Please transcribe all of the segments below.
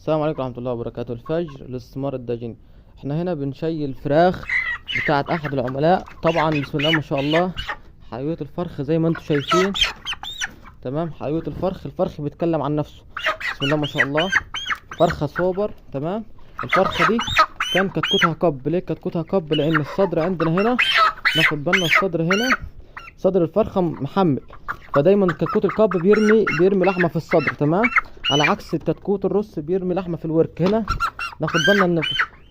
السلام عليكم ورحمة الله وبركاته. الفجر الاستثمار الداجني. احنا هنا بنشيل الفراخ بتاعت احد العملاء. طبعا بسم الله ما شاء الله حيوية الفرخ زي ما انتم شايفين. تمام، حيوية الفرخ بيتكلم عن نفسه. بسم الله ما شاء الله، فرخة سوبر. تمام، الفرخة دي كان كتكوتها كب. ليه كتكوتها كب؟ لان الصدر عندنا هنا، ناخد بالنا الصدر هنا، صدر الفرخة محمل، فدايما كتكوت الكب بيرمي لحمة في الصدر. تمام، على عكس الكتكوت الرص بيرمي لحمة في الورك. هنا ناخد بالنا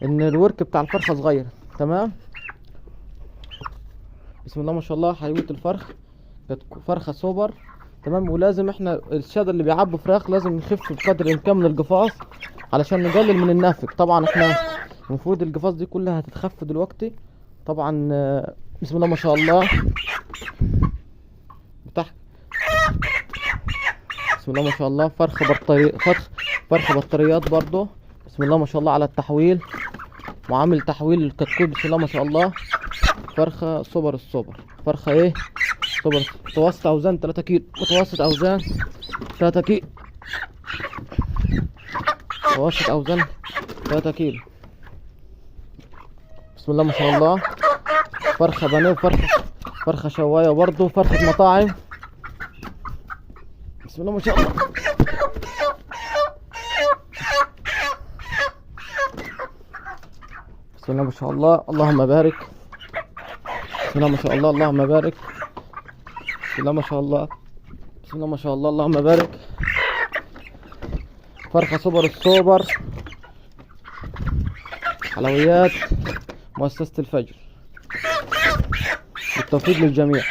ان الورك بتاع الفرخة صغير. تمام، بسم الله ما شاء الله حيوية الفرخ فرخة سوبر. تمام، ولازم احنا الشادر اللي بيعبوا فراخ لازم نخف بقدر الامكان من القفاص علشان نقلل من النافق. طبعا احنا المفروض القفاص دي كلها هتتخف دلوقتي. طبعا بسم الله ما شاء الله بتاع بسم الله ما شاء الله فرخ بطاريات برضو. بسم الله ما شاء الله على التحويل، معامل تحويل الكتكوت. بسم الله ما شاء الله، فرخة سوبر السوبر. فرخة ايه؟ سوبر. متوسط اوزان 3 كيلو، متوسط اوزان 3 كيلو، متوسط اوزان 3 كيلو. بسم الله ما شاء الله، فرخة بانيه فرخة شواية برضو، فرخة مطاعم. بسم الله ما شاء الله. بسم الله ما شاء الله، اللهم بارك. بسم الله ما شاء الله، اللهم بارك. بسم الله ما شاء الله، بسم الله ما شاء الله، اللهم بارك. فرخة سوبر السوبر، حلويات مؤسسة الفجر. بالتوفيق للجميع.